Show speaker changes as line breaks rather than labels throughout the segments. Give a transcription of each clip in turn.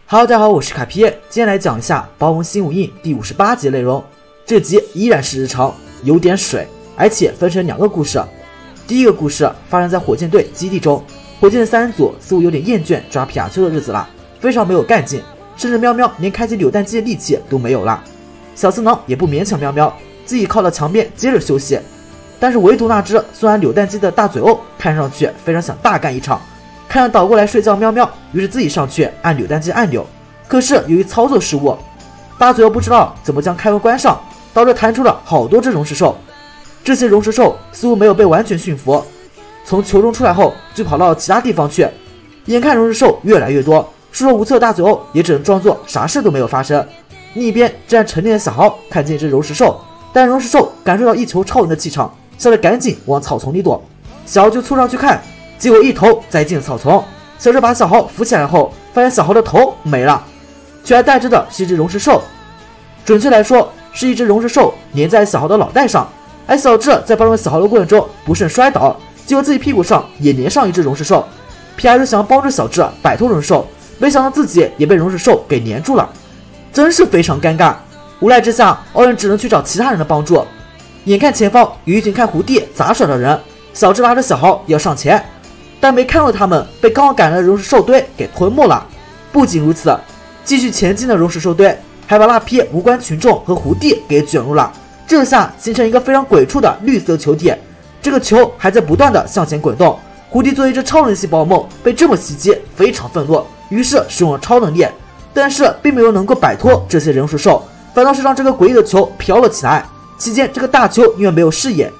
Hello， 大家好，我是卡皮，今天来讲一下《包文新武印》第58集内容。这集依然是日常，有点水，而且分成2个故事。第一个故事发生在火箭队基地中，火箭的3人组似乎有点厌倦抓皮卡丘的日子了，非常没有干劲，甚至喵喵连开启扭蛋机的力气都没有了。小次郎也不勉强喵喵，自己靠到墙边接着休息。但是唯独那只虽然扭蛋机的大嘴鸥看上去非常想大干一场，看着倒过来睡觉喵喵，于是自己上去按扭蛋机按钮，可是由于操作失误，大嘴鸥不知道怎么将开关关上，导致弹出了好多只溶石兽。这些溶石兽似乎没有被完全驯服，从球中出来后就跑到其他地方去。眼看溶石兽越来越多，束手无策的大嘴鸥也只能装作啥事都没有发生。另一边正在沉淀的小豪看见一只溶石兽，但溶石兽感受到一球超人的气场，吓得赶紧往草丛里躲。小豪就凑上去看，结果一头栽进了草丛。小智把小豪扶起来后，发现小豪的头没了，取而代之的是一只溶石兽，准确来说是一只溶石兽粘在小豪的脑袋上。而小智在帮助小豪的过程中不慎摔倒，结果自己屁股上也粘上一只溶石兽。皮还是想要帮助小智摆脱溶石兽，没想到自己也被溶石兽给粘住了，真是非常尴尬。无奈之下，奥运只能去找其他人的帮助。眼看前方有一群看胡地杂耍的人，小智拉着小豪要上前，但没看到他们被刚刚赶来的溶石兽堆给吞没了。不仅如此，继续前进的溶石兽堆还把那批无关群众和胡地给卷入了，这下形成一个非常鬼畜的绿色球体，这个球还在不断的向前滚动。胡地作为一只超能细胞梦，被这么袭击非常愤怒，于是使用了超能力，但是并没有能够摆脱这些溶石兽，反倒是让这个诡异的球飘了起来。期间这个大球因为没有视野，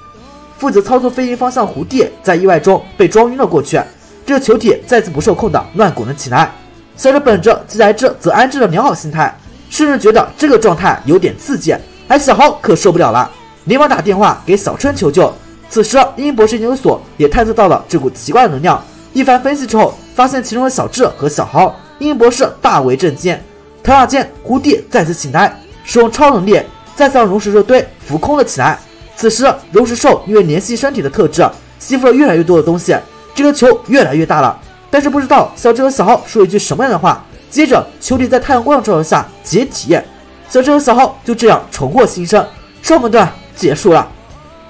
负责操作飞行方向胡地在意外中被撞晕了过去，这个球体再次不受控的乱滚了起来。小智本着既来之则安之的良好心态，甚至觉得这个状态有点刺激，而小豪可受不了了，连忙打电话给小春求救。此时英博士研究所也探测到了这股奇怪的能量，一番分析之后发现其中的小智和小豪，英博士大为震惊。刹那间胡地再次醒来，使用超能力再次让溶石兽堆浮空了起来。此时溶石兽因为联系身体的特质吸附了越来越多的东西，这个球越来越大了，但是不知道小智和小豪说了一句什么样的话，接着球体在太阳光照耀下解体，小智和小豪就这样重获新生。上半段结束了，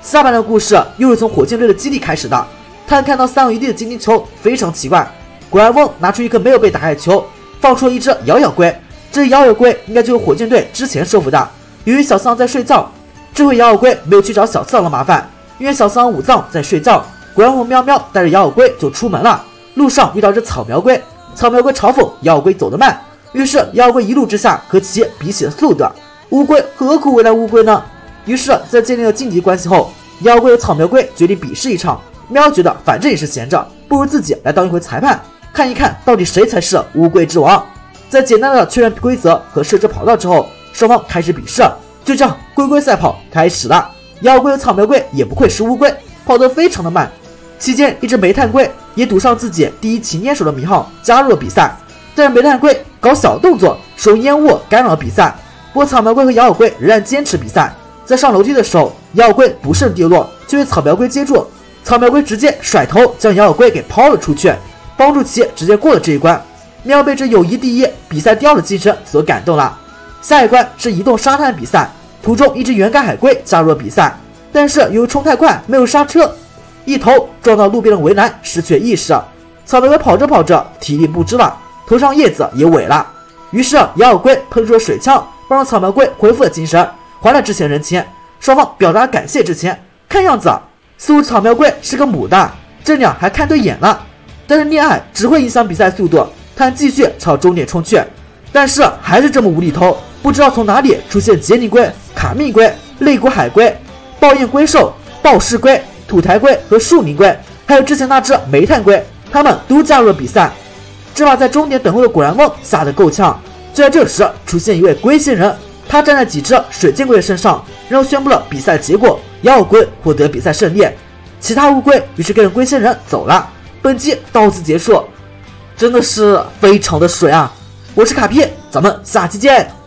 下半段故事又是从火箭队的基地开始的。他们看到三有一地的精灵球非常奇怪，果然翁拿出一颗没有被打开的球，放出了一只咬咬龟，这只咬咬龟应该就是火箭队之前收服的。由于小次郎在睡觉，这回咬咬龟没有去找小次郎的麻烦，因为小次郎武藏在睡觉，果然翁喵喵带着咬咬龟就出门了。路上遇到只草苗龟，草苗龟嘲讽咬咬龟走得慢，于是咬咬龟一怒之下和其比起了速度。乌龟何苦为难乌龟呢？于是在建立了晋级关系后，咬咬龟和草苗龟决定比试一场。喵觉得反正也是闲着，不如自己来当一回裁判，看一看到底谁才是乌龟之王。在简单的确认规则和设置跑道之后，双方开始比试。就这样龟龟赛跑开始了，咬咬龟和草苗龟也不愧是乌龟，跑得非常的慢。期间一只煤炭龟也赌上自己第一勤练手的名号加入了比赛，但是煤炭龟搞小动作使用烟雾干扰了比赛，不过草苗龟和咬咬龟仍然坚持比赛。在上楼梯的时候，咬咬龟不慎跌落，却被草苗龟接住，草苗龟直接甩头将咬咬龟给抛了出去，帮助其直接过了这一关。喵被这友谊第一比赛第二的精神所感动了。下一关是移动沙滩比赛，途中一只圆盖海龟加入了比赛，但是由于冲太快没有刹车，一头撞到路边的围栏，失去了意识。草苗龟跑着跑着体力不支了，头上叶子也萎了，于是咬咬龟喷出了水枪，帮助草苗龟恢复了精神，还了之前人情。双方表达感谢之前，看样子似乎草苗龟是个母的，这俩还看对眼了。但是恋爱只会影响比赛速度，他们继续朝终点冲去，但是还是这么无厘头，不知道从哪里出现杰尼龟、卡密龟、肋骨海龟、爆焰龟兽、暴尸龟、土台龟和树林龟，还有之前那只煤炭龟，他们都加入了比赛。这把在终点等候的果然翁吓得够呛。就在这时出现一位龟仙人，他站在几只水箭龟的身上，然后宣布了比赛结果，咬咬龟获得比赛胜利，其他乌龟于是跟着龟仙人走了。本集到此结束，真的是非常的水啊！我是卡皮，咱们下期见。